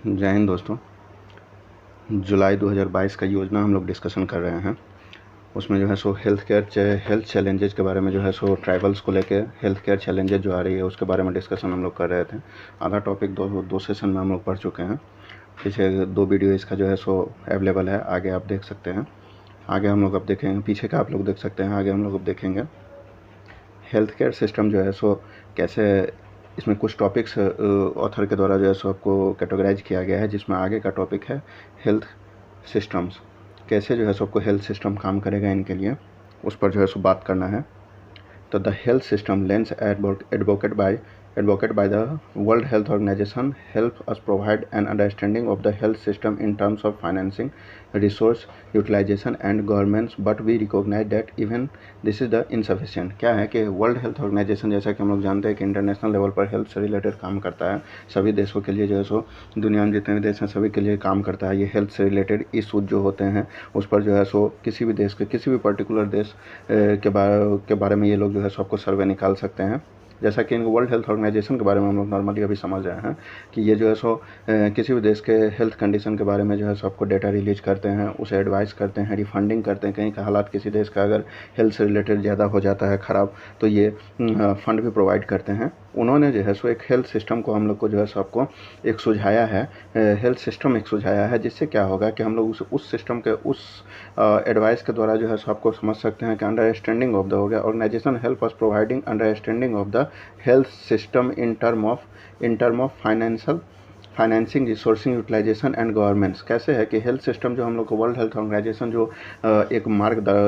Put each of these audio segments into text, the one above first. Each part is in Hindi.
जय हिंद दोस्तों। जुलाई 2022 का योजना हम लोग डिस्कशन कर रहे हैं। उसमें जो है सो हेल्थ चैलेंजेस के बारे में जो है सो ट्राइबल्स को लेके हेल्थ केयर चैलेंजेस जो आ रही है उसके बारे में डिस्कशन हम लोग कर रहे थे। आधा टॉपिक दो सेशन में हम लोग पढ़ चुके हैं। पीछे 2 वीडियो इसका जो है सो अवेलेबल है, आगे आप देख सकते हैं। आगे हम लोग अब देखेंगे, पीछे का आप लोग देख सकते हैं, आगे हम लोग अब देखेंगे हेल्थ केयर सिस्टम जो है सो कैसे। इसमें कुछ टॉपिक्स ऑथर के द्वारा जो है सो आपको कैटेगराइज किया गया है, जिसमें आगे का टॉपिक है हेल्थ सिस्टम्स, कैसे जो है सो आपको हेल्थ सिस्टम काम करेगा इनके लिए, उस पर जो है सो बात करना है। तो the health system lens advocate by the World Health Organization help us provide an understanding of the health system in terms of financing, resource utilization and governments, but we recognize that even this is the insufficient। क्या है कि वर्ल्ड हेल्थ ऑर्गेनाइजेशन, जैसा कि हम लोग जानते हैं कि इंटरनेशनल लेवल पर हेल्थ से रिलेटेड काम करता है, सभी देशों के लिए जो है सो, दुनिया में जितने भी देश हैं सभी के लिए काम करता है। ये हेल्थ से रिलेटेड इशूज जो होते हैं उस पर जो है सो किसी भी देश के, किसी भी पर्टिकुलर देश के बारे में ये लोग जो है सो आपको सर्वे निकाल सकते हैं। जैसा कि वर्ल्ड हेल्थ ऑर्गेनाइजेशन के बारे में हम लोग नॉर्मली अभी समझ रहे हैं कि ये जो है सो किसी भी देश के हेल्थ कंडीशन के बारे में जो है सो आपको डेटा रिलीज करते हैं, उसे एडवाइस करते हैं, रिफंडिंग करते हैं। कहीं का हालात किसी देश का अगर हेल्थ से रिलेटेड ज़्यादा हो जाता है ख़राब, तो ये फंड भी प्रोवाइड करते हैं। उन्होंने जो है सो एक हेल्थ सिस्टम को हम लोग को जो है सो आपको एक सुझाया है, हेल्थ सिस्टम एक सुझाया है, जिससे क्या होगा कि हम लोग उस सिस्टम के उस एडवाइस के द्वारा जो है सो आपको समझ सकते हैं कि अंडरस्टैंडिंग ऑफ द हो गया, organisation help us providing understanding of the health system in term of financing, resourcing, utilisation and governments. कैसे है कि हेल्थ सिस्टम जो हम लोग को वर्ल्ड हेल्थ ऑर्गेनाइजेशन जो एक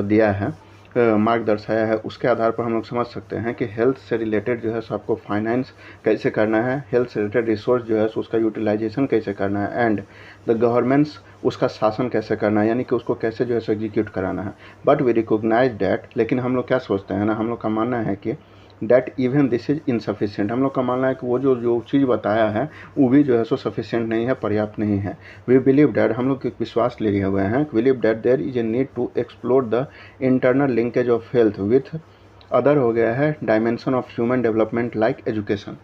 दिया है, मार्ग दर्शाया है, उसके आधार पर हम लोग समझ सकते हैं कि हेल्थ से रिलेटेड जो है सो आपको फाइनेंस कैसे करना है, हेल्थ से रिलेटेड रिसोर्स जो है सो उसका यूटिलाइजेशन कैसे करना है, एंड द गवर्नमेंट्स उसका शासन कैसे करना है, यानी कि उसको कैसे जो है सो एग्जीक्यूट कराना है। बट वी रिकोगनाइज डैट, लेकिन हम लोग क्या सोचते हैं ना, हम लोग का मानना है कि that even this is insufficient. हम लोग का मानना है कि वो जो चीज़ बताया है वो भी जो है सो सफिशिएंट नहीं है, पर्याप्त नहीं है। वी बिलीव डैट, हम लोग एक विश्वास लिए हुए हैं, believe that there is a need to explore the internal linkage of health with other हो गया है dimension of human development like education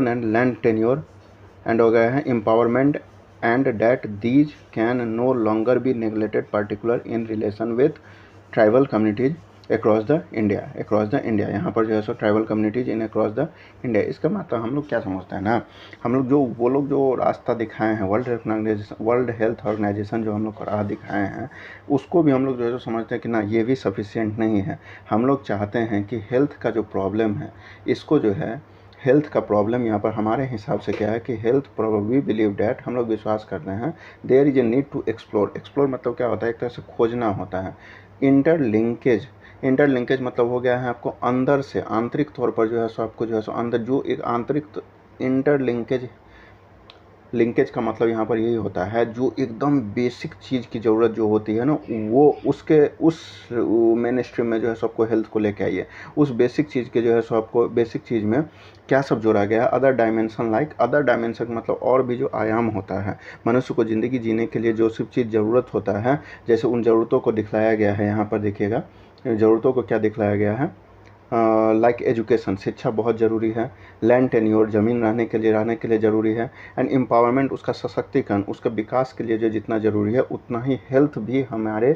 and land tenure, and हो गया है empowerment, and that these can no longer be neglected particular in relation with tribal communities across the India. यहाँ पर जो है सो tribal communities in across the India, इसका मतलब हम लोग क्या समझते हैं ना, हम लोग वो लोग जो रास्ता दिखाए हैं, वर्ल्ड हेल्थ ऑर्गेनाइजेशन जो हम लोग को राह दिखाए हैं, उसको भी हम लोग जो है सो समझते हैं कि ना, ये भी सफिशिएंट नहीं है। हम लोग चाहते हैं कि हेल्थ का जो प्रॉब्लम है, इसको जो है हेल्थ का प्रॉब्लम यहाँ पर हमारे हिसाब से क्या है कि वी बिलीव डैट, हम लोग विश्वास करते हैं, there is a need to explore मतलब क्या होता है, एक तरह से खोजना होता है। इंटरलिंकेज मतलब हो गया है आपको अंदर से, आंतरिक तौर पर जो है सो आपको जो है सो अंदर जो एक आंतरिक लिंकेज का मतलब यहाँ पर यही होता है, जो एकदम बेसिक चीज़ की ज़रूरत जो होती है ना, वो उस मेन स्ट्रीम में जो है सबको हेल्थ को लेके आइए। उस बेसिक चीज़ के जो है सो आपको बेसिक चीज़ में क्या सब जोड़ा गया है, अदर डायमेंशन मतलब और भी जो आयाम होता है मनुष्य को ज़िंदगी जीने के लिए, जो सब चीज़ ज़रूरत होता है, जैसे उन ज़रूरतों को दिखलाया गया है। यहाँ पर देखिएगा ज़रूरतों को क्या दिखलाया गया है, लाइक एजुकेशन, शिक्षा बहुत ज़रूरी है, लैंड टेन्योर, ज़मीन रहने के लिए ज़रूरी है, एंड एम्पावरमेंट उसका सशक्तिकरण, उसके विकास के लिए जो जितना ज़रूरी है उतना ही हेल्थ भी हमारे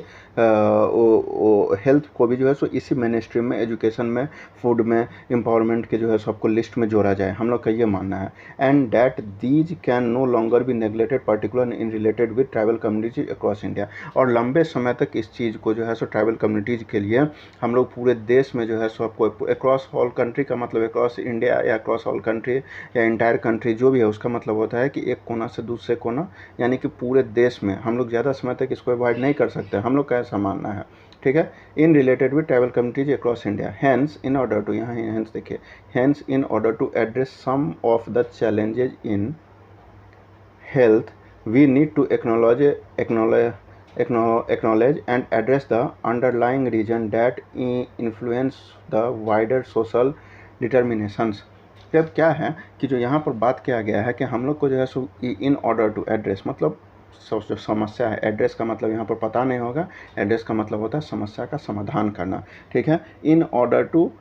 हेल्थ को भी जो है सो इसी मेन स्ट्रीम में, एजुकेशन में, फूड में, एम्पावरमेंट के जो है सबको लिस्ट में जोड़ा जाए, हम लोग का ये मानना है। And that these can no longer be neglected particular in related with tribal communities across India, और लंबे समय तक इस चीज़ को जो है सो ट्राइबल कम्युनिटीज़ के लिए हम लोग पूरे देश में जो है सो आपको अक्रॉस ऑल कंट्री का मतलब अक्रॉस इंडिया या अक्रॉस ऑल कंट्री या इंटायर कंट्री जो भी है, उसका मतलब होता है कि एक कोना से दूसरे कोना, यानी कि पूरे देश में हम लोग ज़्यादा समय तक इसको अवॉइड नहीं कर सकते, हम लोग का ऐसा मानना है। ठीक है, in related with tribal communities across India, hence in order to, यहाँ हैंस देखिए, hence in order to address some of the challenges in health we need to acknowledge and address the underlying reason that influence the wider social determinations। अब क्या है कि जो यहाँ पर बात किया गया है कि हम लोग को जो है सो इन ऑर्डर टू एड्रेस मतलब जो समस्या है, एड्रेस का मतलब यहाँ पर पता नहीं होगा, एड्रेस का मतलब होता है समस्या का समाधान करना। ठीक है, in order to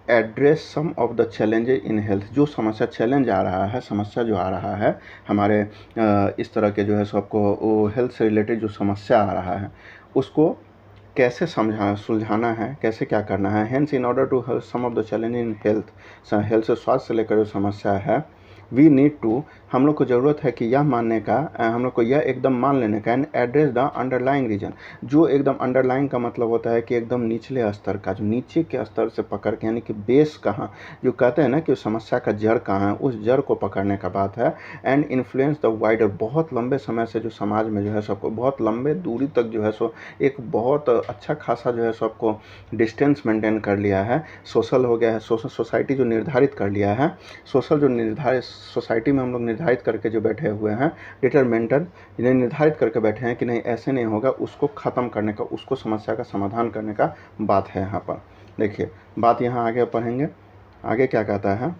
address some of the challenges in health. जो समस्या चैलेंज आ रहा है, समस्या जो आ रहा है हमारे इस तरह के जो है सो आपको वो हेल्थ से रिलेटेड जो समस्या आ रहा है उसको कैसे सुलझाना है, कैसे क्या करना है। Hence in order to some of the challenge in health, health से स्वास्थ्य से लेकर जो समस्या है, वी नीड टू, हम लोग को ज़रूरत है कि यह मानने का, हम लोग को यह एकदम मान लेने का, and address the underlying reason. जो एकदम अंडरलाइंग का मतलब होता है कि एकदम निचले स्तर का, जो नीचे के स्तर से पकड़ के, यानी कि बेस कहाँ, जो कहते हैं ना कि समस्या का जड़ कहाँ है, उस जड़ को पकड़ने का बात है। एंड इन्फ्लुएंस द वाइडर, बहुत लंबे समय से जो समाज में जो है सबको बहुत लंबे दूरी तक जो है सो एक बहुत अच्छा खासा जो है सबको डिस्टेंस मेंटेन कर लिया है, सोशल हो गया है, सोसाइटी जो निर्धारित कर लिया है, सोशल जो निर्धारित सोसाइटी में हम लोग निर्धारित करके जो बैठे हुए हैं, डिटरमेंटल इन्हें निर्धारित करके बैठे हैं कि नहीं ऐसे नहीं होगा, उसको ख़त्म करने का, उसको समस्या का समाधान करने का बात है यहाँ पर। देखिए बात यहाँ आगे पढ़ेंगे, आगे क्या कहता है।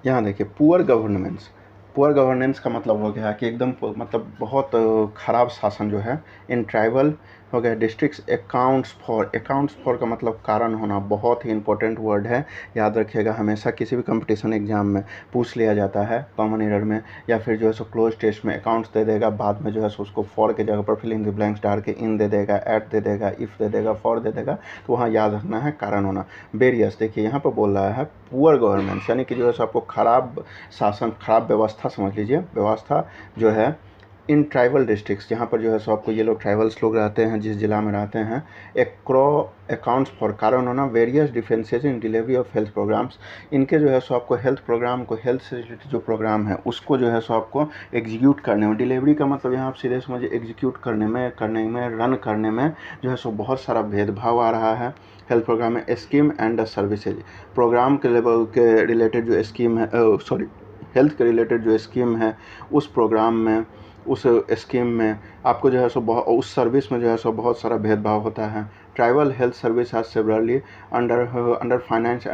यहाँ देखिए पुअर गवर्नेंस, पुअर गवर्नेंस का मतलब हो गया कि एकदम मतलब बहुत ख़राब शासन जो है इन ट्राइबल हो गया डिस्ट्रिक्ट्स। अकाउंट्स फॉर का मतलब कारण होना, बहुत ही इंपॉर्टेंट वर्ड है, याद रखिएगा। हमेशा किसी भी कंपटीशन एग्जाम में पूछ लिया जाता है कॉमन एरर में, या फिर जो है सो क्लोज टेस्ट में अकाउंट्स दे देगा, बाद में जो है सो उसको फॉर के जगह पर फिल इन द ब्लैंक्स डाल के इन दे देगा, एट दे देगा, इफ़ दे देगा, फॉर दे देगा, तो वहाँ याद रखना है कारण होना। वेरियस, देखिए यहाँ पर बोल रहा है पुअर गवर्नेंस, यानी कि जो है सो आपको खराब शासन, खराब व्यवस्था समझ लीजिए, व्यवस्था जो है इन ट्राइबल डिस्ट्रिक्ट्स, जहाँ पर जो है सो आपको ये लोग ट्राइबल्स लोग रहते हैं, जिस जिला में रहते हैं, अकाउंट्स फॉर कारण होना, various differences in delivery of health programmes, इनके जो है सो आपको हेल्थ प्रोग्राम को, हेल्थ से रिलेटेड जो प्रोग्राम है उसको जो है सो आपको एग्जीक्यूट करने में, डिलीवरी का मतलब यहाँ आप सीधे समझिए एग्जीक्यूट करने में रन करने में जो है सो बहुत सारा भेदभाव आ रहा है। हेल्थ प्रोग्राम में स्कीम एंड सर्विसेज, प्रोग्राम के लेवल के रिलेटेड जो स्कीम है, हेल्थ के रिलेटेड जो स्कीम है उस प्रोग्राम में, उस स्कीम में आपको जो है सो बहुत, उस सर्विस में जो है सो बहुत सारा भेदभाव होता है। Tribal health service has severely under finance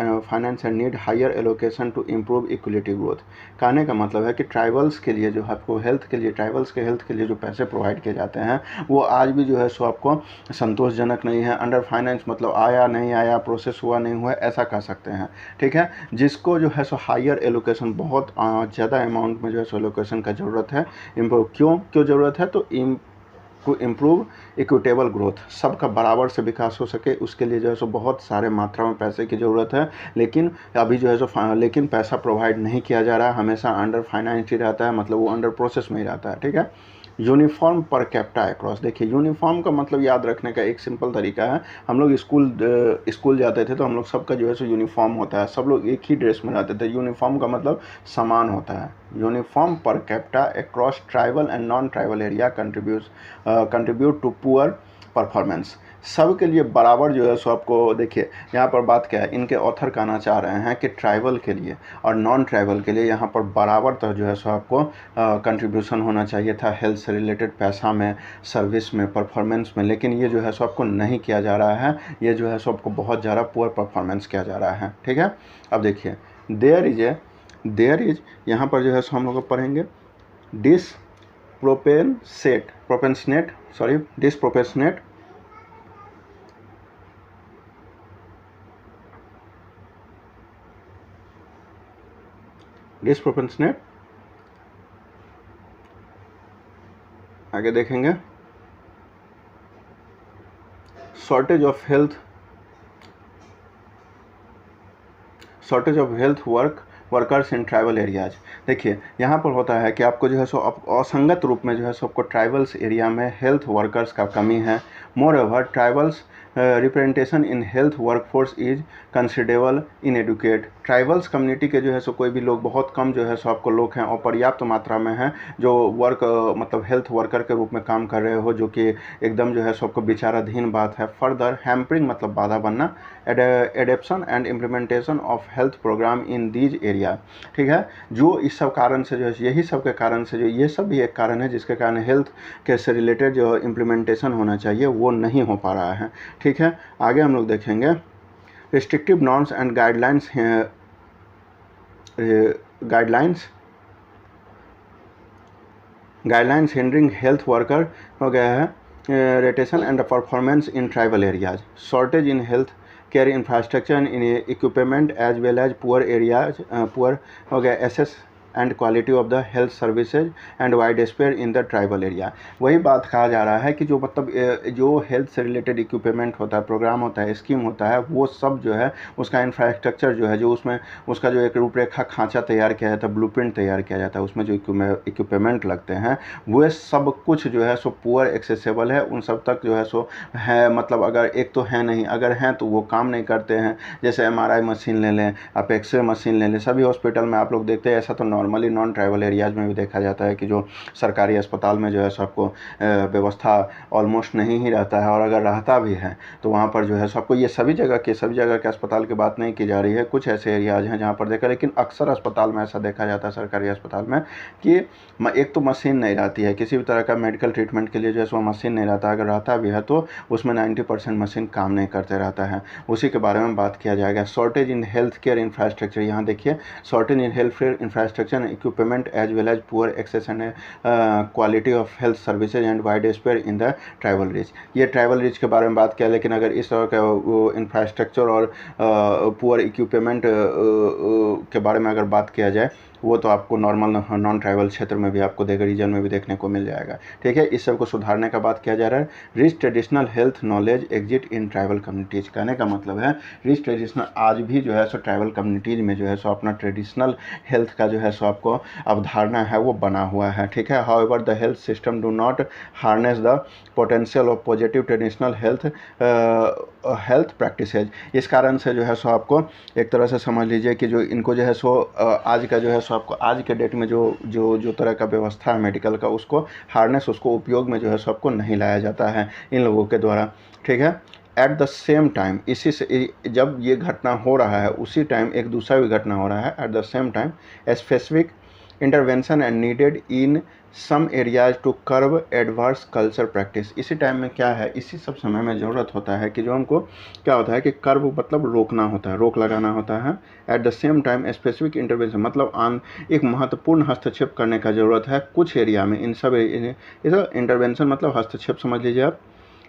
and need higher allocation to improve equality growth. कहने का मतलब है कि ट्राइबल्स के लिए जो आपको हेल्थ के लिए, ट्राइबल्स के हेल्थ के लिए जो पैसे प्रोवाइड किए जाते हैं वो आज भी जो है सो आपको संतोषजनक नहीं है। अंडर फाइनेंस मतलब आया नहीं आया, प्रोसेस हुआ नहीं हुआ, ऐसा कह सकते हैं, ठीक है। जिसको जो है सो हायर एलोकेशन, बहुत ज़्यादा अमाउंट में जो है सो एलोकेशन का ज़रूरत है। क्यों ज़रूरत है, तो टू इम्प्रूव इक्विटेबल ग्रोथ, सबका बराबर से विकास हो सके, उसके लिए जो है सो बहुत सारे मात्रा में पैसे की ज़रूरत है। लेकिन अभी जो है सो लेकिन पैसा प्रोवाइड नहीं किया जा रहा है, हमेशा अंडर फाइनेंस ही रहता है, मतलब वो अंडर प्रोसेस में ही रहता है, ठीक है। यूनिफॉर्म पर कैप्टा अक्रॉस, देखिए यूनिफॉर्म का मतलब याद रखने का एक सिंपल तरीका है, हम लोग स्कूल जाते थे तो हम लोग सबका जो है सो यूनिफॉर्म होता है, सब लोग एक ही ड्रेस में रहते थे, यूनिफॉर्म का मतलब समान होता है। Uniform per capita across tribal and non tribal area contribute to poor performance, सब के लिए बराबर जो है सो आपको, देखिए यहाँ पर बात क्या है, इनके ऑथर कहना चाह रहे हैं कि ट्राइबल के लिए और नॉन ट्राइबल के लिए यहाँ पर बराबर तो जो है सो आपको कंट्रीब्यूशन होना चाहिए था हेल्थ से रिलेटेड, पैसा में, सर्विस में, परफॉर्मेंस में, लेकिन ये जो है सो आपको नहीं किया जा रहा है, ये जो है सो आपको बहुत ज़्यादा पुअर परफॉर्मेंस किया जा रहा है, ठीक है। अब देखिए देयर इज यहाँ पर जो है सो हम लोग पढ़ेंगे डिस्प्रोपोर्शनेट, आगे देखेंगे shortage of health workers in tribal areas. देखिए यहाँ पर होता है कि आपको जो है सो असंगत रूप में जो है सो आपको ट्राइबल्स एरिया में हेल्थ वर्कर्स का कमी है। Moreover tribals representation in health workforce is considerable inadequate, tribals community के जो है सो कोई भी लोग बहुत कम जो है सो आपको लोग हैं और पर्याप्त मात्रा में हैं जो मतलब हेल्थ वर्कर के रूप में काम कर रहे हो, जो कि एकदम जो है सो आपको विचाराधीन बात है। फर्दर हैम्परिंग मतलब बाधा बनना, adoption and implementation of health programme in these area, ठीक है। जो इस सब कारण से जो है, यही सब के कारण से जो, ये सब भी एक कारण है जिसके कारण हेल्थ के से रिलेटेड जो इम्प्लीमेंटेशन होना चाहिए वो नहीं हो पा रहा है, ठीक है। आगे हम लोग देखेंगे restrictive norms and guidelines hindering health worker हो गया है rotation and the performance in tribal areas, shortage in health care infrastructure and in equipment, as well as poor areas, poor access and quality of the health services and widespread in the tribal area. वही बात कहा जा रहा है कि जो मतलब जो हेल्थ से रिलेटेड इक्विपमेंट होता है, प्रोग्राम होता है, स्कीम होता है, वो सब जो है उसका इंफ्रास्ट्रक्चर जो है, जो उसमें उसका जो एक रूपरेखा खांचा तैयार किया जाता है, ब्लूप्रिंट तैयार किया जाता है, उसमें जो इक्विपमेंट लगते हैं वो सब कुछ जो है सो पुअर एक्सेसिबल है, उन सब तक जो है सो है, मतलब अगर एक तो है नहीं, अगर हैं तो वो काम नहीं करते हैं। जैसे MRI मशीन ले लें, आप एक्सरे मशीन ले लें, सभी हॉस्पिटल में आप लोग देखते हैं। ऐसा तो नॉर्मली नॉन ट्राइबल एरियाज़ में भी देखा जाता है कि जो सरकारी अस्पताल में जो है सबको व्यवस्था ऑलमोस्ट नहीं ही रहता है, और अगर रहता भी है तो वहाँ पर जो है सबको, ये सभी जगह के अस्पताल की बात नहीं की जा रही है, कुछ ऐसे एरियाज़ हैं जहाँ पर देखा, लेकिन अक्सर अस्पताल में ऐसा देखा जाता है, सरकारी अस्पताल में, कि एक तो मशीन नहीं रहती है, किसी भी तरह का मेडिकल ट्रीटमेंट के लिए जो है सो मशीन नहीं रहता, अगर रहता भी है तो उसमें 90% मशीन काम नहीं करते रहता है। उसी के बारे में बात किया जाएगा। Shortage in health care infrastructure, यहाँ देखिए, shortage in health care infrastructure and equipment as well as poor access and quality of health services and widespread in the tribal reach. ये ट्राइबल रीच के बारे में बात किया, लेकिन अगर इस तरह का इंफ्रास्ट्रक्चर और पुअर इक्विपमेंट के बारे में अगर बात किया जाए, वो तो आपको नॉर्मल नॉन ट्राइबल क्षेत्र में भी आपको रीजन में भी देखने को मिल जाएगा। ठीक है, इस सब को सुधारने का बात किया जा रहा है। Rich traditional health knowledge exit in tribal communities, कहने का मतलब है रिच ट्रेडिशनल, आज भी जो है सो ट्राइबल कम्युनिटीज़ में जो है सो अपना ट्रेडिशनल हेल्थ का जो है सो आपको अवधारणा है वो बना हुआ है। ठीक है, however the health system do not harness the potential of positive traditional health practices. इस कारण से जो है सो आपको एक तरह से समझ लीजिए कि जो इनको जो है सो आज का जो है सो आपको आज के डेट में जो तरह का व्यवस्था है मेडिकल का, उसको हार्नेस, उसको उपयोग में जो है सो आपको नहीं लाया जाता है इन लोगों के द्वारा। ठीक है, एट द सेम टाइम, इसी से जब ये घटना हो रहा है उसी टाइम एक दूसरा भी घटना हो रहा है। At the same time specific intervention and needed in some areas to curb adverse culture practice. इसी टाइम में क्या है, इसी सब समय में ज़रूरत होता है कि जो हमको क्या होता है कि कर्व मतलब रोकना होता है, रोक लगाना होता है। At the same time specific intervention मतलब एक महत्वपूर्ण हस्तक्षेप करने का ज़रूरत है कुछ एरिया में। इन सब इंटरवेंशन मतलब हस्तक्षेप समझ लीजिए आप,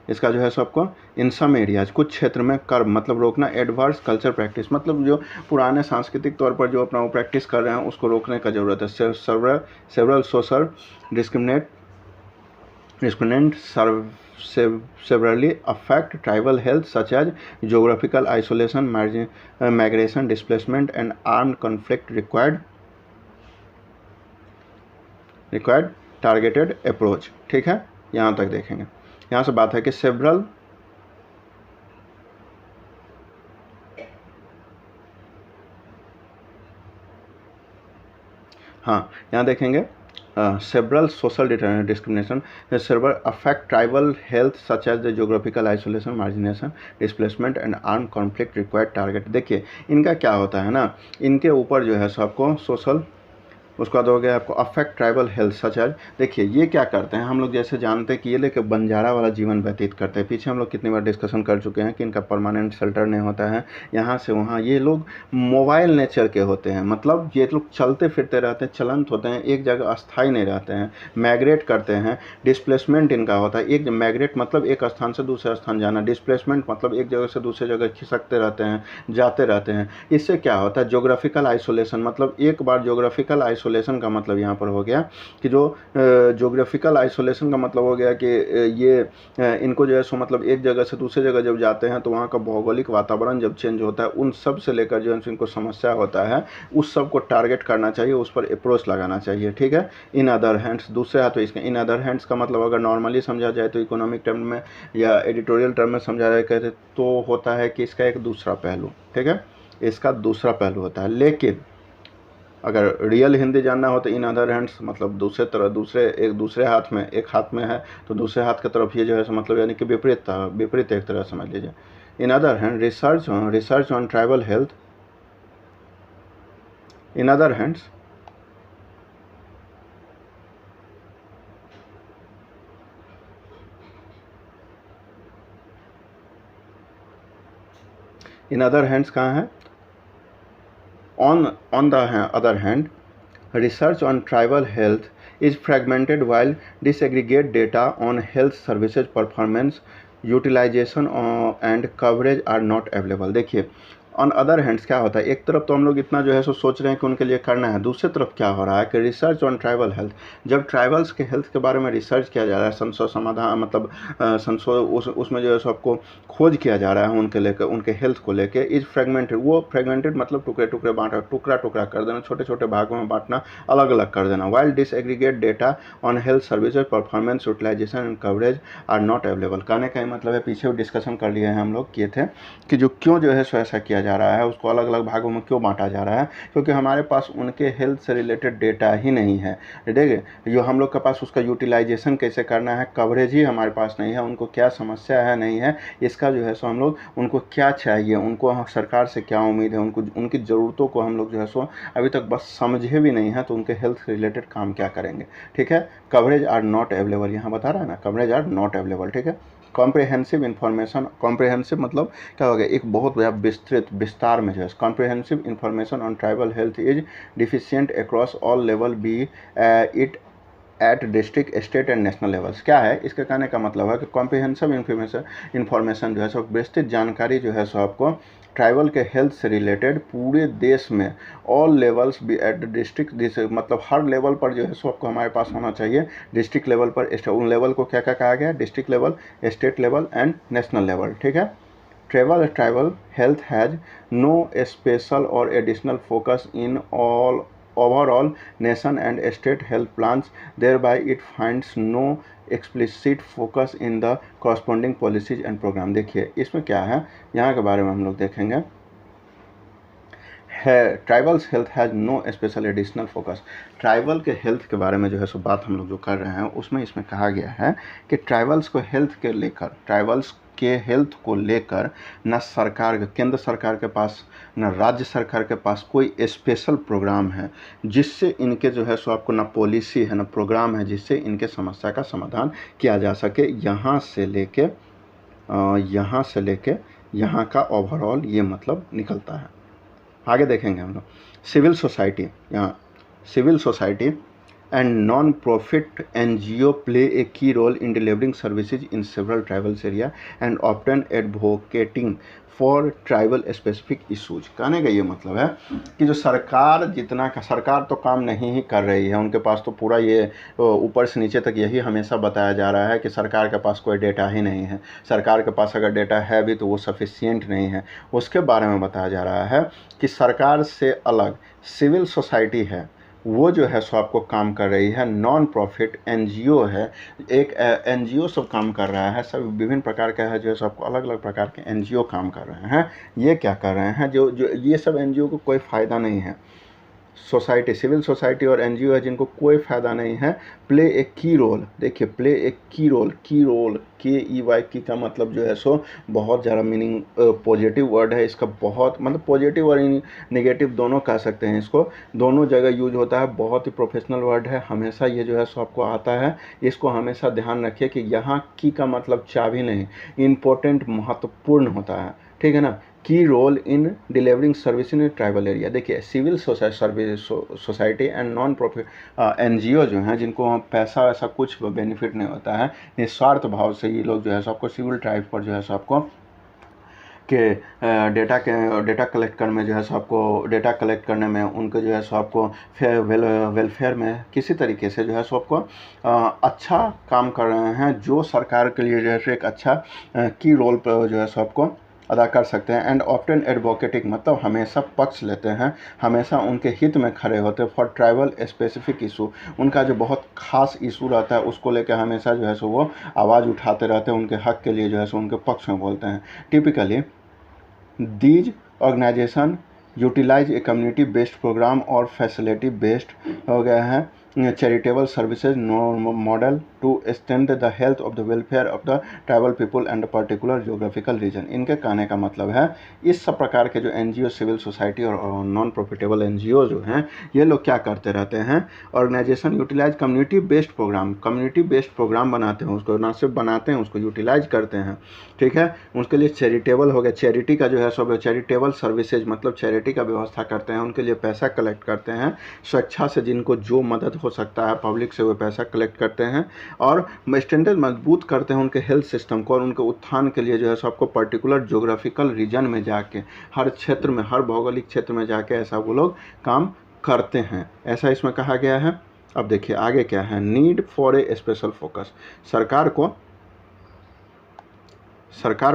इसका जो है सो आपको इन सम एरियाज, कुछ क्षेत्र में कर्व मतलब रोकना, एडवर्स कल्चर प्रैक्टिस मतलब जो पुराने सांस्कृतिक तौर पर जो अपना वो प्रैक्टिस कर रहे हैं उसको रोकने का ज़रूरत है। Several social discriminate severely affect tribal health such as geographical isolation, migration, displacement and armed conflict required targeted approach। ठीक है, यहाँ तक देखेंगे। यहाँ से बात है कि सेवरल यहाँ देखेंगे several social discrimination several affect tribal health such as the geographical isolation, marginalization, displacement and armed conflict required target। देखिए इनका क्या होता है ना, इनके ऊपर जो है सो आपको सोशल, उसका बाद हो गया आपको affect tribal health such as. देखिए ये क्या करते हैं, हम लोग जैसे जानते हैं कि ये लेकर बंजारा वाला जीवन व्यतीत करते हैं। पीछे हम लोग कितनी बार डिस्कशन कर चुके हैं कि इनका परमानेंट शेल्टर नहीं होता है, यहाँ से वहाँ। ये लोग मोबाइल नेचर के होते हैं, मतलब ये लोग चलते फिरते रहते हैं, चलंत होते हैं, एक जगह अस्थायी नहीं रहते हैं, मैग्रेट करते हैं। डिस्प्लेसमेंट इनका होता है, एक मैग्रेट मतलब एक स्थान से दूसरे स्थान जाना, डिस्प्लेसमेंट मतलब एक जगह से दूसरे जगह खिसकते रहते हैं, जाते रहते हैं। इससे क्या होता है, जोग्राफिकल आइसोलेशन मतलब एक बार जोग्राफिकल आइसोलेशन का मतलब यहाँ पर हो गया कि जो जोग्राफिकल आइसोलेशन का मतलब हो गया कि ये इनको जो है सो मतलब एक जगह से दूसरे जगह जब जाते हैं तो वहाँ का भौगोलिक वातावरण जब चेंज होता है, उन सब से लेकर जो है इनको समस्या होता है, उस सब को टारगेट करना चाहिए, उस पर अप्रोच लगाना चाहिए। ठीक है, इन अदर हैंड्स, दूसरे हाथ इसके इन अदर हैंड्स का मतलब अगर नॉर्मली समझा जाए तो इकोनॉमिक टर्म में या एडिटोरियल टर्म में समझा जाए कहते तो होता है कि इसका एक दूसरा पहलू, ठीक है, इसका दूसरा पहलू होता है। लेकिन अगर रियल हिंदी जानना हो तो इन अदर हैंड्स मतलब दूसरे हाथ में, एक हाथ में है तो दूसरे हाथ की तरफ ये जो है मतलब यानी कि विपरीत एक तरह समझ लीजिए। In other hand research on tribal health, in other hands कहाँ है, on the other hand, research on tribal health is fragmented while disaggregate data on health services performance utilisation and coverage are not available. देखिए ऑन अदर हैंड्स क्या होता है, एक तरफ तो हम लोग इतना जो है सो सोच रहे हैं कि उनके लिए करना है, दूसरी तरफ क्या हो रहा है कि रिसर्च ऑन ट्राइबल हेल्थ, जब ट्राइबल्स के हेल्थ के बारे में रिसर्च किया जा रहा है, संशोध समाधान मतलब संशोध उसमें जो है सो आपको खोज किया जा रहा है उनके लेकर, उनके हेल्थ को लेकर। इज फ्रेगमेंटेड, वो फ्रेगमेंटेड मतलब टुकड़े टुकड़े बांटा, टुकड़ा टुकड़ा कर देना, छोटे छोटे भागों में बांटना, अलग अलग कर देना। While disaggregate data on health services performance utilisation and coverage are not available. कहने का मतलब है, पीछे डिस्कशन कर लिए हैं हम लोग किए थे कि जो क्यों जो है सो ऐसा किया जा रहा है, उसको अलग अलग भागों में क्यों बांटा जा रहा है, क्योंकि हमारे पास उनके हेल्थ से रिलेटेड डेटा ही नहीं है। देखिए जो हम लोग के पास उसका यूटिलाइजेशन कैसे करना है, कवरेज ही हमारे पास नहीं है, उनको क्या समस्या है नहीं है, इसका जो है सो हम लोग उनको क्या चाहिए, उनको सरकार से क्या उम्मीद है, उनको उनकी ज़रूरतों को हम लोग जो है सो अभी तक बस समझे भी नहीं है, तो उनके हेल्थ से रिलेटेड काम क्या करेंगे। ठीक है, कवरेज आर नॉट अवेलेबल, यहाँ बता रहा है ना, कवरेज आर नॉट अवेलेबल। ठीक है, कॉम्प्रिहेंसिव इन्फॉर्मेशन, कॉम्प्रिहेंसिव मतलब क्या हो गया, एक बहुत बड़ा विस्तृत विस्तार में जो है comprehensive information on tribal health is deficient across all level B it at district state and national levels. क्या है इसके कहने का मतलब है कि कॉम्प्रिहेंसिव इन्फॉर्मेशन जो है सो विस्तृत जानकारी जो है सो आपको ट्राइबल के हेल्थ से रिलेटेड पूरे देश में ऑल लेवल्स भी एट डिस्ट्रिक्ट मतलब हर लेवल पर जो है सो आपको हमारे पास होना चाहिए। डिस्ट्रिक्ट लेवल पर, उन लेवल को क्या क्या कहा गया, district level, state level and national level. ठीक है, tribal health has no special और additional focus in all overall nation and state health plans, thereby it finds no explicit focus in the corresponding policies and program। देखिए इसमें क्या है, यहाँ के बारे में हम लोग देखेंगे है tribals health has no special additional focus. Tribal के हेल्थ के बारे में जो है सो बात हम लोग जो कर रहे हैं उसमें इसमें कहा गया है कि ट्राइबल्स को हेल्थ के लेकर, ट्राइबल्स के हेल्थ को लेकर न सरकार, केंद्र सरकार के पास न राज्य सरकार के पास कोई स्पेशल प्रोग्राम है जिससे इनके जो है सो आपको न पॉलिसी है न प्रोग्राम है जिससे इनके समस्या का समाधान किया जा सके। यहाँ से लेके यहाँ का ओवरऑल ये मतलब निकलता है। आगे देखेंगे हम लोग सिविल सोसाइटी, यहाँ civil society and non-profit NGO play a key role in delivering services in several tribal area and often advocating for tribal specific issues। कहने का ये मतलब है कि जो सरकार जितना का, सरकार तो काम नहीं ही कर रही है, उनके पास तो पूरा ये ऊपर से नीचे तक यही हमेशा बताया जा रहा है कि सरकार के पास कोई डेटा ही नहीं है, सरकार के पास अगर डेटा है भी तो वो सफिशिएंट नहीं है। उसके बारे में बताया जा रहा है कि सरकार से अलग सिविल सोसाइटी है, वो जो है सो आपको काम कर रही है, नॉन प्रॉफिट एनजीओ है, एक एनजीओ सब काम कर रहा है, सब विभिन्न प्रकार का है जो है सो आपको अलग अलग प्रकार के एनजीओ काम कर रहे हैं। ये क्या कर रहे हैं, जो ये सब एनजीओ को कोई फ़ायदा नहीं है, सोसाइटी, सिविल सोसाइटी और एनजीओ है जिनको कोई फ़ायदा नहीं है, प्ले ए की रोल। देखिए प्ले ए की रोल, KEY की का मतलब जो है सो बहुत ज़्यादा मीनिंग पॉजिटिव वर्ड है, इसका बहुत मतलब पॉजिटिव और नेगेटिव दोनों कह सकते हैं, इसको दोनों जगह यूज होता है, बहुत ही प्रोफेशनल वर्ड है, हमेशा ये जो है सो आपको आता है, इसको हमेशा ध्यान रखिए कि यहाँ की का मतलब चाबी नहीं, इम्पोर्टेंट महत्वपूर्ण होता है। ठीक है ना, key role in delivering service in tribal area. देखिए civil society and non profit NGO जो हैं जिनको पैसा वैसा कुछ बेनिफिट नहीं होता है, निस्वार्थ भाव से ये लोग जो है सो आपको सिविल ट्राइब पर जो है सो आपको के डेटा कलेक्ट करने में जो है सो आपको डेटा कलेक्ट करने में उनको जो है सो आपको वेलफेयर में किसी तरीके से जो है सो आपको अच्छा काम कर रहे हैं, जो सरकार के लिए जो है एक अच्छा की रोल पर जो है सो आपको अदा कर सकते हैं। एंड ऑफ्टन एडवोकेटिंग मतलब हमेशा पक्ष लेते हैं, हमेशा उनके हित में खड़े होते हैं। फॉर ट्राइबल स्पेसिफिक इशू, उनका जो बहुत खास इशू रहता है उसको लेकर हमेशा जो है सो वो आवाज़ उठाते रहते हैं, उनके हक के लिए जो है सो उनके पक्ष में बोलते हैं। Typically these organisation utilise a community based programme और फैसिलिटी बेस्ड हो गया है charitable services model to extend the health of the welfare of the tribal people and particular geographical region. इनके कहने का मतलब है इस सब प्रकार के जो एनजीओ, सिविल सोसाइटी और नॉन प्रॉफिटेबल एनजीओ जो हैं, ये लोग क्या करते रहते हैं, organisation utilise community based programme बनाते हैं, उसको ना सिर्फ बनाते हैं उसको यूटिलाइज करते हैं। ठीक है, उसके लिए चैरिटेबल हो गया, चैरिटी का जो है सब चैरिटेबल सर्विसेज मतलब चैरिटी का व्यवस्था करते हैं, उनके लिए पैसा कलेक्ट करते हैं, स्वेच्छा से जिनको जो मदद हो सकता है पब्लिक से वो पैसा कलेक्ट करते हैं और स्टैंडर्ड मजबूत करते हैं उनके हेल्थ सिस्टम को और उनके उत्थान के लिए जो है सो आपको पर्टिकुलर जोग्राफिकल रीजन में जाके हर क्षेत्र में, हर भौगोलिक क्षेत्र में जाके ऐसा वो लोग काम करते हैं, ऐसा इसमें कहा गया है। अब देखिए आगे क्या है, need for a special focus. सरकार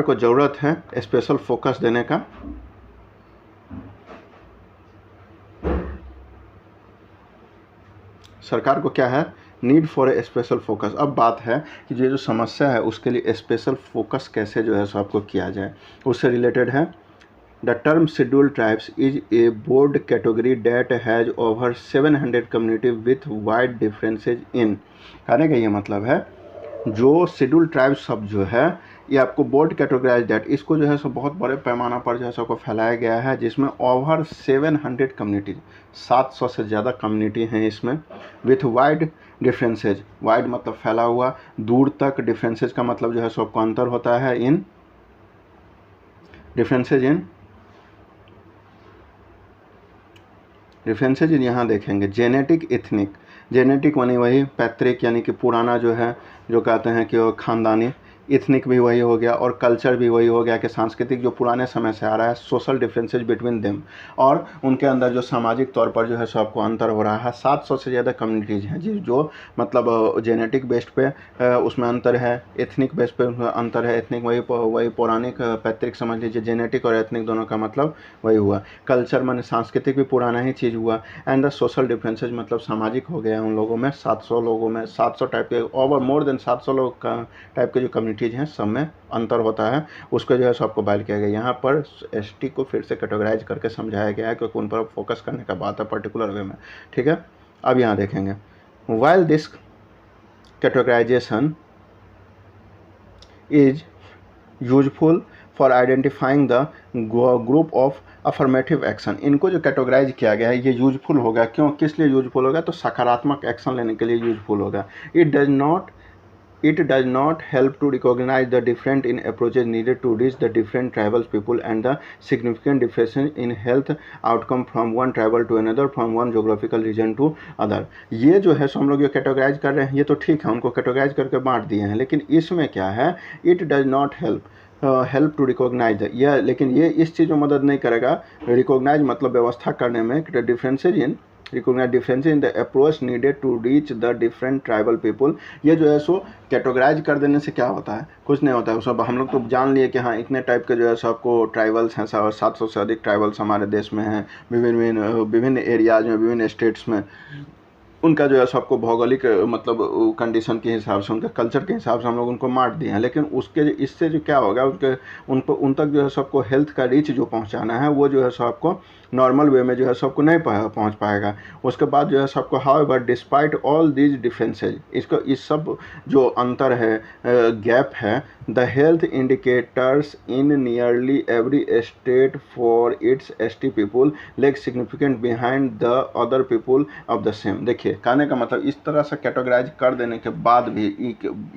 को ज़रूरत है स्पेशल फोकस देने का। सरकार को क्या है, need for a special focus. अब बात है कि ये जो समस्या है उसके लिए स्पेशल फोकस कैसे जो है सो आपको किया जाए, उससे रिलेटेड है। The term scheduled tribes is a broad category that has over 700 community with wide differences in. कहने का ये मतलब है जो शेड्यूल्ड ट्राइब्स सब जो है ये आपको बोर्ड कैटेगराइज डेट, इसको जो है सो बहुत बड़े पैमाना पर जो है सो को फैलाया गया है जिसमें ओवर 700 कम्युनिटी, 700 से ज़्यादा कम्युनिटी हैं इसमें, विथ वाइड डिफरेंसेज। वाइड मतलब फैला हुआ, दूर तक, डिफरेंसेज का मतलब जो है सो आपको अंतर होता है, इन डिफरेंसेज इन यहाँ देखेंगे जेनेटिक एथनिक। जेनेटिक मानी वही पैतृक यानी कि पुराना जो है, जो कहते हैं कि वो खानदानी, इथनिक भी वही हो गया और कल्चर भी वही हो गया कि सांस्कृतिक जो पुराने समय से आ रहा है, सोशल डिफरेंसेज बिटवीन देम, और उनके अंदर जो सामाजिक तौर पर जो है सो आपको अंतर हो रहा है। 700 से ज़्यादा कम्युनिटीज़ हैं जो मतलब जेनेटिक बेस्ड पे उसमें अंतर है, एथनिक बेस्ड पे अंतर है। एथनिक वही पौराणिक पैतृक समझ लीजिए, जेनेटिक और एथनिक दोनों का मतलब वही हुआ। कल्चर माने सांस्कृतिक भी पुराना ही चीज़ हुआ। एंड द सोशल डिफरेंसेज मतलब सामाजिक हो गया उन लोगों में, 700 लोगों में 700 टाइप के, ओवर मोर देन 700 लोग का टाइप के जो कम्युनिटीज़ हैं सब में अंतर होता है, उसको जो है सो आपको बाइल किया गया। यहाँ पर एसटी को फिर से कैटेगराइज करके समझाया गया है क्योंकि उन पर फोकस करने का बात है पर्टिकुलर वे में, ठीक है। अब यहाँ देखेंगे, while this categorisation is useful for identifying the group of affirmative action. इनको जो कैटेगराइज किया गया है ये यूजफुल होगा, क्यों, किस लिए यूजफुल होगा, तो सकारात्मक एक्शन लेने के लिए यूजफुल होगा। It does not help to recognize the difference in approaches needed to reach the different tribal people and the significant differences in health outcome from one tribal to another, from one geographical region to other। ये जो है सो हम लोग ये कैटेगराइज कर रहे हैं, ये तो ठीक है, उनको कैटेगराइज करके बांट दिए हैं, लेकिन इसमें क्या है, it does not help to recognize यह, लेकिन ये इस चीज़ में मदद नहीं करेगा। रिकॉग्नाइज मतलब व्यवस्था करने में, differences in recognize differences in the approach needed to reach the different tribal people। ये जो है सो कैटेगराइज कर देने से क्या होता है, कुछ नहीं होता है। सब हम लोग तो जान लिए कि हाँ इतने टाइप के जो है सो आपको ट्राइबल्स हैं, 700 से अधिक ट्राइबल्स हमारे देश में हैं, विभिन्न एरियाज में, विभिन्न स्टेट्स में। उनका जो है सो आपको भौगोलिक मतलब कंडीशन के हिसाब से, उनके कल्चर के हिसाब से हम लोग उनको मार दिए हैं, लेकिन उसके इससे जो क्या होगा, उन तक जो है सो आपको हेल्थ का रीच जो पहुंचाना है वो जो है सो आपको नॉर्मल वे में जो है सबको नहीं पहुंच पाएगा। उसके बाद जो है सबको, however despite all these differences, इसको इस सब जो अंतर है, गैप है, the health indicators in nearly every state for its ST people leg significant behind the other people of the same. देखिए कहने का मतलब इस तरह से कैटेगराइज कर देने के बाद भी,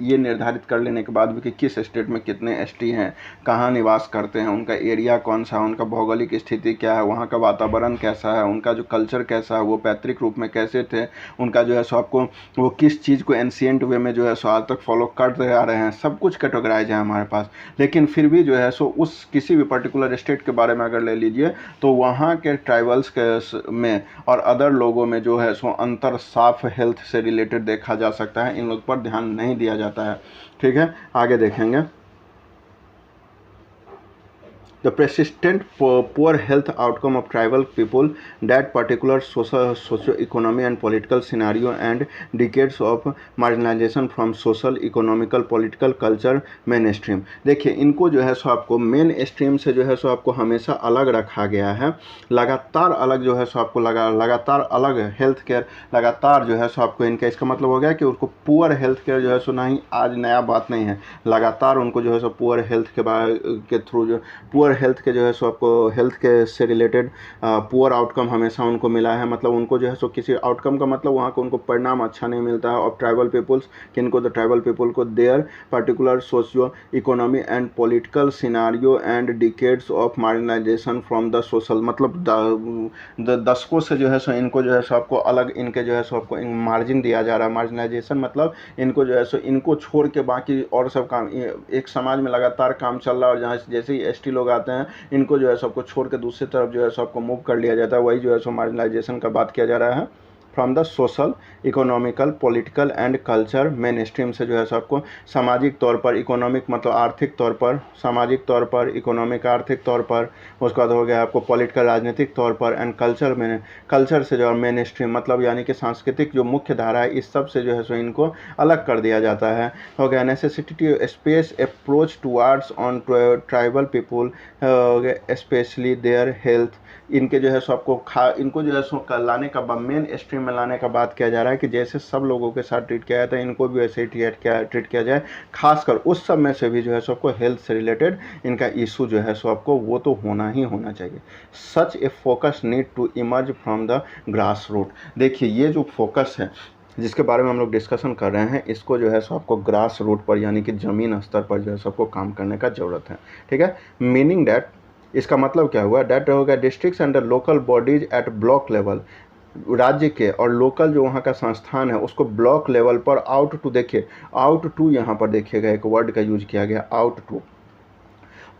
ये निर्धारित कर लेने के बाद भी कि किस स्टेट में कितने एसटी हैं, कहाँ निवास करते हैं, उनका एरिया कौन सा, उनका भौगोलिक स्थिति क्या है, वहाँ का वातावरण कैसा है, उनका जो कल्चर कैसा है, वो पैतृक रूप में कैसे थे, उनका जो है सो आपको वो किस चीज़ को एंशिएंट वे में जो है सो आज तक फॉलो करते आ रहे हैं, सब कुछ कैटेगराइज है हमारे पास। लेकिन फिर भी जो है सो उस किसी भी पर्टिकुलर स्टेट के बारे में अगर ले लीजिए तो वहाँ के ट्राइबल्स के में और अदर लोगों में जो है सो अंतर साफ हेल्थ से रिलेटेड देखा जा सकता है, इन लोग पर ध्यान नहीं दिया जाता है, ठीक है। आगे देखेंगे, the persistent poor health outcome of tribal people, that particular socio-economic and political scenario and decades of marginalization from social, economical, political, culture mainstream। देखिए इनको जो है सो आपको मेन स्ट्रीम से जो है सो आपको हमेशा अलग रखा गया है, लगातार अलग जो है सो आपको लगातार अलग हेल्थ केयर, लगातार जो है सो आपको इनका, इसका मतलब हो गया कि उसको पुअर हेल्थ केयर जो है सो नहीं, आज नया बात नहीं है, लगातार उनको जो है सो पुअर हेल्थ के थ्रू जो पुअर हेल्थ के जो है सो आपको हेल्थ के से रिलेटेड पुअर आउटकम हमेशा उनको मिला है, मतलब उनको जो है सो किसी आउटकम का मतलब वहाँ को उनको परिणाम अच्छा नहीं मिलता है। और ट्राइबल पीपुल्स किनको, द ट्राइबल पीपल को there particular socio economy and political scenario and decades of marginalisation from the social, मतलब दशकों से जो है सो इनको जो है सो आपको अलग, इनके जो है सो आपको मार्जिन दिया जा रहा है। मार्जिनाइजेशन मतलब इनको जो है सो इनको छोड़ के बाकी और सब काम, एक समाज में लगातार काम चल रहा है और जहाँ जैसे ही एसटी लोग आते हैं इनको जो है सबको छोड़ के दूसरी तरफ जो है सबको मूव कर लिया जाता है। वही जो है सो मार्जिनाइजेशन का बात किया जा रहा है। From the social economical political and culture main stream से जो है सबको सामाजिक तौर पर, इकोनॉमिक मतलब आर्थिक तौर पर, सामाजिक तौर पर, इकोनॉमिक आर्थिक तौर पर, उसके बाद हो गया आपको पॉलिटिकल राजनीतिक तौर पर, एंड कल्चर में, कल्चर से जो है मेन स्ट्रीम मतलब यानी कि सांस्कृतिक जो मुख्य धारा है, इस सब से जो है सो इनको अलग कर दिया जाता है। हो गया necessity to space approach towards on tribal people specially their health, इनके जो है सो आपको इनको जो है सो लाने का मेन स्ट्रीम में लाने का बात किया जा रहा है कि जैसे सब लोगों के साथ ट्रीट किया जाता है इनको भी वैसे ही ट्रीट किया जाए। खासकर उस सब में से भी जो है सो आपको हेल्थ से रिलेटेड इनका इशू जो है सो आपको वो तो होना ही होना चाहिए। Such a focus need to emerge from the grass root. देखिए ये जो फोकस है जिसके बारे में हम लोग डिस्कशन कर रहे हैं, इसको जो है सो आपको ग्रास रूट पर यानी कि ज़मीन स्तर पर जो है सो आपको काम करने का ज़रूरत है। ठीक है, मीनिंग डैट, इसका मतलब क्या हुआ, डैट हो गया districts and local bodies at block level, राज्य के और लोकल जो वहाँ का संस्थान है उसको ब्लॉक लेवल पर आउट टू, देखिए आउट टू यहाँ पर देखिएगा एक वर्ड का यूज किया गया आउट टू,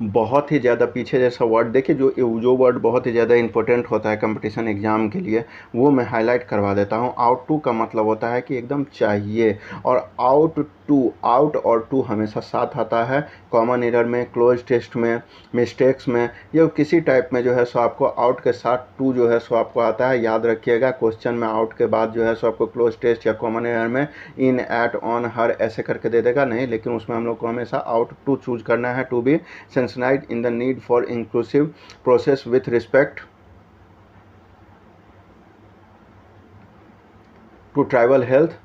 बहुत ही ज़्यादा पीछे जैसा वर्ड, देखिए जो वर्ड बहुत ही ज़्यादा इंपॉर्टेंट होता है कंपटीशन एग्जाम के लिए वो मैं हाईलाइट करवा देता हूँ। आउट टू का मतलब होता है कि एकदम चाहिए, और आउट टू, आउट और टू हमेशा साथ आता है कॉमन एरर में, क्लोज टेस्ट में, मिस्टेक्स में, या किसी टाइप में जो है सो आपको आउट के साथ टू जो है सो आपको आता है। याद रखिएगा क्वेश्चन में आउट के बाद जो है सो आपको क्लोज टेस्ट या कॉमन एरर में इन, एट, ऑन, हर ऐसे करके दे देगा नहीं, लेकिन उसमें हम लोग को हमेशा आउट टू चूज करना है। To be sensitised in the need for inclusive process with respect to tribal health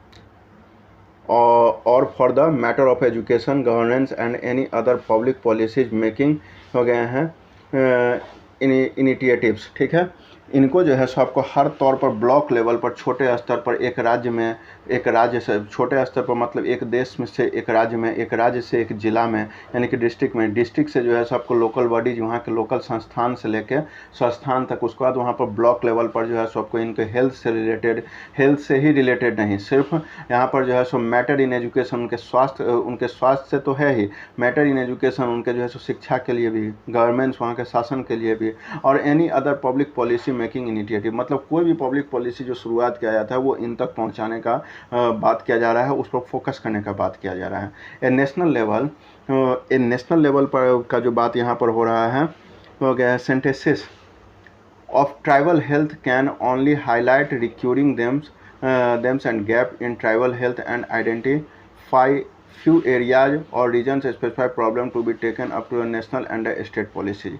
और for the matter of education governance and any other public policies making हो गए हैं इनिशिएटिव्स। ठीक है, इनको जो है सो आपको हर तौर पर ब्लॉक लेवल पर, छोटे स्तर पर, एक राज्य में, एक राज्य से छोटे स्तर पर मतलब एक देश में से एक राज्य में, एक राज्य से एक जिला में यानी कि डिस्ट्रिक्ट में, डिस्ट्रिक्ट से जो है सो आपको लोकल बॉडीज वहाँ के लोकल संस्थान से लेकर संस्थान तक, उसके बाद वहाँ पर ब्लॉक लेवल पर जो है सो आपको इनके हेल्थ से रिलेटेड, हेल्थ से ही रिलेटेड नहीं, सिर्फ यहाँ पर जो है सो मैटर इन एजुकेशन, उनके स्वास्थ्य से तो है ही, मैटर इन एजुकेशन उनके जो है सो शिक्षा के लिए भी, गवर्नमेंट्स वहाँ के शासन के लिए भी, और any other public policy making initiative मतलब कोई भी पब्लिक पॉलिसी जो शुरुआत किया जाता है वो इन तक पहुंचाने का बात किया जा रहा है, उस पर फोकस करने का बात किया जा रहा है। ए नेशनल लेवल पर का जो बात यहाँ पर हो रहा है हो गया है synthesis of tribal health can only highlight recurring themes and gap in tribal health and identify few areas or regions specified problem to be taken up to a national and a state policy।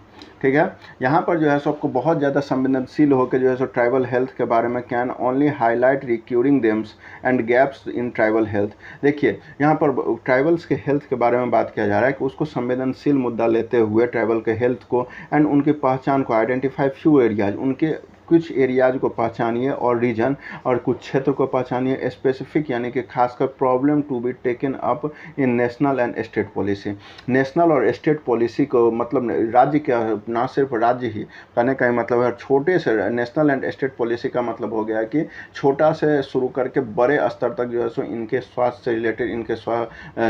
ठीक है, यहाँ पर जो है सो आपको बहुत ज़्यादा संवेदनशील होकर जो है सो ट्राइबल हेल्थ के बारे में can only highlight recurring themes and gaps in tribal health. देखिए यहाँ पर ट्राइबल्स के हेल्थ के बारे में बात किया जा रहा है कि उसको संवेदनशील मुद्दा लेते हुए ट्राइबल के हेल्थ को एंड उनकी पहचान को, आइडेंटिफाई फ्यू एरियाज, उनके कुछ एरियाज को पहचानिए और रीजन और कुछ क्षेत्र को पहचानिए स्पेसिफिक यानी कि खासकर problem to be taken up in national and state policy. National और स्टेट पॉलिसी को मतलब राज्य का, ना सिर्फ राज्य ही कहने का मतलब है, छोटे से नेशनल एंड स्टेट पॉलिसी का मतलब हो गया कि छोटा से शुरू करके बड़े स्तर तक जो है सो इनके स्वास्थ्य से रिलेटेड, इनके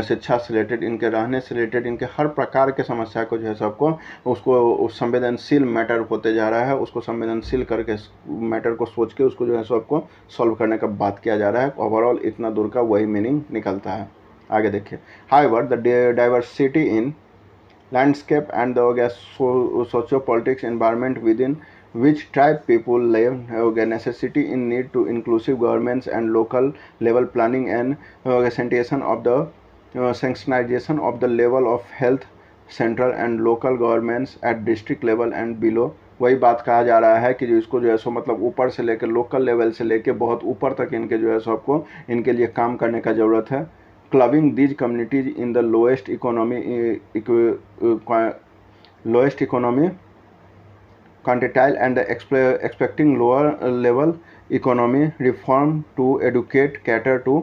शिक्षा से रिलेटेड, इनके रहने से रिलेटेड, इनके हर प्रकार के समस्या को जो है सबको उसको संवेदनशील मैटर होते जा रहा है, उसको संवेदनशील करके मैटर को सोच के उसको जो है सो आपको सॉल्व करने का बात किया जा रहा है। ओवरऑल इतना दूर का वही मीनिंग निकलता है। आगे देखिए, however the diversity in landscape and the socio politics environment with in which tribe people live necessity in need to inclusive governments and local level planning and sanitation of the sanctionization of the level of health central and local governments at district level and below। वही बात कहा जा रहा है कि जो इसको जो है सो मतलब ऊपर से लेकर लोकल लेवल से लेकर बहुत ऊपर तक इनके जो है सो आपको इनके लिए काम करने का ज़रूरत है। Clubbing these communities in the lowest economy lowest economy quantile and expecting lower level economy reform to educate cater to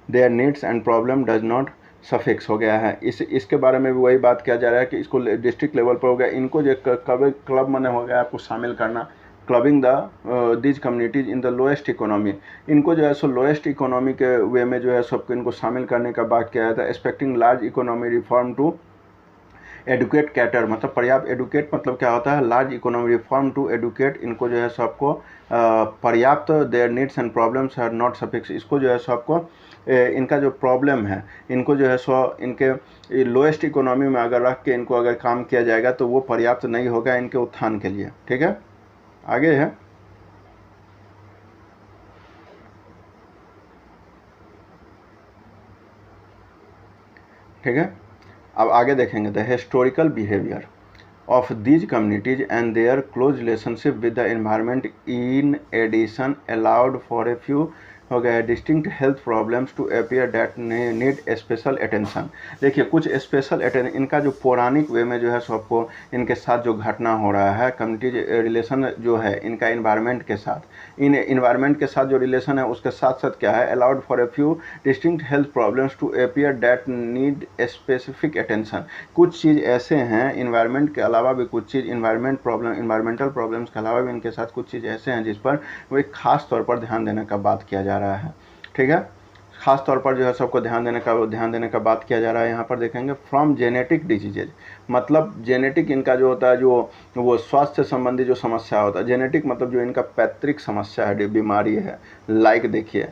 their needs and problem does not suffix हो गया है। इसके बारे में भी वही बात किया जा रहा है कि इसको डिस्ट्रिक्ट लेवल पर हो गया, इनको जो क्लब मने हो गया आपको शामिल करना, clubbing the these communities in the lowest economy, इनको जो है सो लोएस्ट इकोनॉमी के वे में जो है सबको इनको शामिल करने का बात किया जाता है। Expecting large economy reform to adequate cater, मतलब पर्याप्त, एडुकेट मतलब क्या होता है, large economy reform to adequate, इनको जो है सबको पर्याप्त, their needs and problems are not suffix, इसको जो है सबको इनका जो प्रॉब्लम है इनको जो है सो इनके लोएस्ट इकोनॉमी में अगर रख के इनको अगर काम किया जाएगा तो वो पर्याप्त नहीं होगा इनके उत्थान के लिए। ठीक है, आगे है ठीक है, अब आगे देखेंगे the historical behaviour of these communities and their close relationship with the environment in addition allowed for a few हो गया distinct health problems to appear that need special attention. देखिए कुछ स्पेशल अटेंशन, इनका जो पौराणिक वे में जो है सबको इनके साथ जो घटना हो रहा है, कम्युनिटी रिलेशन जो है इनका इन्वायरमेंट के साथ, इन इन्वायरमेंट के साथ जो रिलेशन है उसके साथ साथ क्या है, allowed for a few distinct health problems to appear that need specific attention. कुछ चीज़ ऐसे हैं इन्वायरमेंट के अलावा भी, कुछ चीज़ इन्वायरमेंटल प्रॉब्लम्स के अलावा भी इनके साथ कुछ चीज़ ऐसे हैं जिस पर वो एक खास तौर पर ध्यान देने का बात किया जा रहा है। ठीक है, खास तौर पर जो है सबको ध्यान देने का बात किया जा रहा है। यहाँ पर देखेंगे फ्रॉम जेनेटिक डिजीजेज, मतलब जेनेटिक इनका जो होता है, जो वो स्वास्थ्य संबंधी जो समस्या होता है, जेनेटिक मतलब जो इनका पैतृक समस्या है, बीमारी है, लाइक देखिए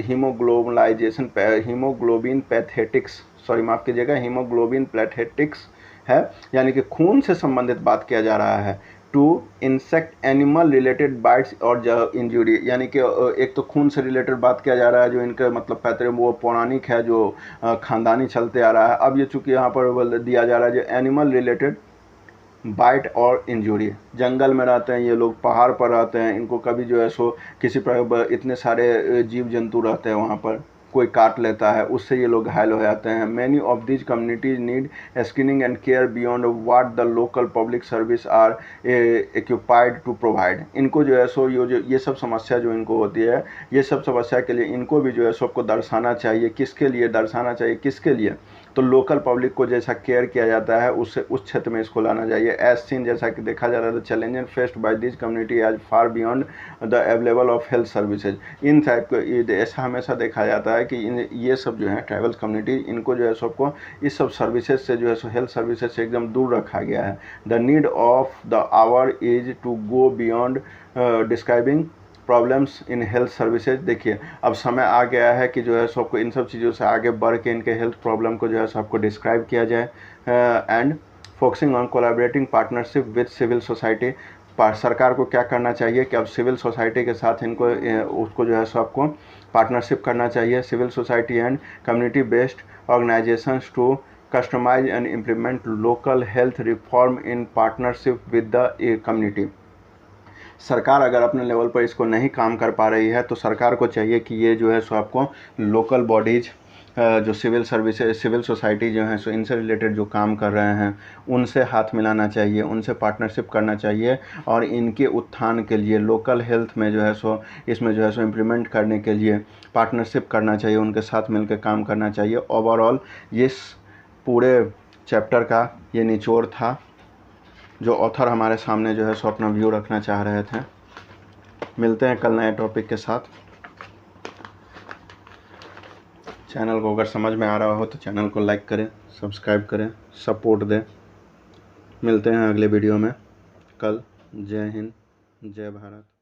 हीमोग्लोबलाइजेशन, हीमोग्लोबिन पैथेटिक्स, सॉरी माफ़ कीजिएगा, हीमोग्लोबिन पैथेटिक्स है, यानी कि खून से संबंधित बात किया जा रहा है। To insect animal related bites और इंजुरी, यानी कि एक तो खून से रिलेटेड बात किया जा रहा है, जो इनका मतलब पैतृक वो पौराणिक है, जो खानदानी चलते आ रहा है। अब ये चूँकि यहाँ पर दिया जा रहा है जो एनिमल रिलेटेड बाइट और इंजुरी, जंगल में रहते हैं ये लोग, पहाड़ पर रहते हैं, इनको कभी जो है सो किसी प्रकार इतने सारे जीव जंतु रहते हैं वहाँ पर, कोई काट लेता है, उससे ये लोग घायल हो जाते हैं। Many of these communities need screening and care beyond what the local public service are equipped to provide. इनको जो है सो ये सब समस्या जो इनको होती है, ये सब समस्या के लिए इनको भी जो है सबको दर्शाना चाहिए, किसके लिए दर्शाना चाहिए, किसके लिए, तो लोकल पब्लिक को जैसा केयर किया जाता है उससे उस क्षेत्र में इसको लाना चाहिए। एज सीन, जैसा कि देखा जा रहा है, challenges faced by this community as far beyond the available of health services. इन टाइप को ऐसा हमेशा देखा जाता है कि ये सब जो है ट्राइबल कम्युनिटी, इनको जो है सबको इस सब सर्विसेज से जो है सो हेल्थ सर्विसेज से एकदम दूर रखा गया है। The need of the hour is to go beyond describing problems in health services. देखिए अब समय आ गया है कि जो है सबको इन सब चीज़ों से आगे बढ़ के इनके हेल्थ प्रॉब्लम को जो है सबको डिस्क्राइब किया जाए, and focusing on collaborating partnership with civil society. सरकार को क्या करना चाहिए कि अब सिविल सोसाइटी के साथ इनको उसको जो है सबको पार्टनरशिप करना चाहिए, civil society and community based organisations to customise and implement local health reform in partnership with the community. सरकार अगर अपने लेवल पर इसको नहीं काम कर पा रही है तो सरकार को चाहिए कि ये जो है सो आपको लोकल बॉडीज, जो सिविल सर्विसेज, सिविल सोसाइटी जो है सो इनसे रिलेटेड जो काम कर रहे हैं उनसे हाथ मिलाना चाहिए, उनसे पार्टनरशिप करना चाहिए, और इनके उत्थान के लिए लोकल हेल्थ में जो है सो इसमें जो है सो इम्प्लीमेंट करने के लिए पार्टनरशिप करना चाहिए, उनके साथ मिलकर काम करना चाहिए। ओवरऑल इस पूरे चैप्टर का ये निचोड़ था जो ऑथर हमारे सामने जो है सो अपना व्यू रखना चाह रहे थे। मिलते हैं कल नए टॉपिक के साथ। चैनल को अगर समझ में आ रहा हो तो चैनल को लाइक करें, सब्सक्राइब करें, सपोर्ट दें। मिलते हैं अगले वीडियो में कल। जय हिंद, जय भारत।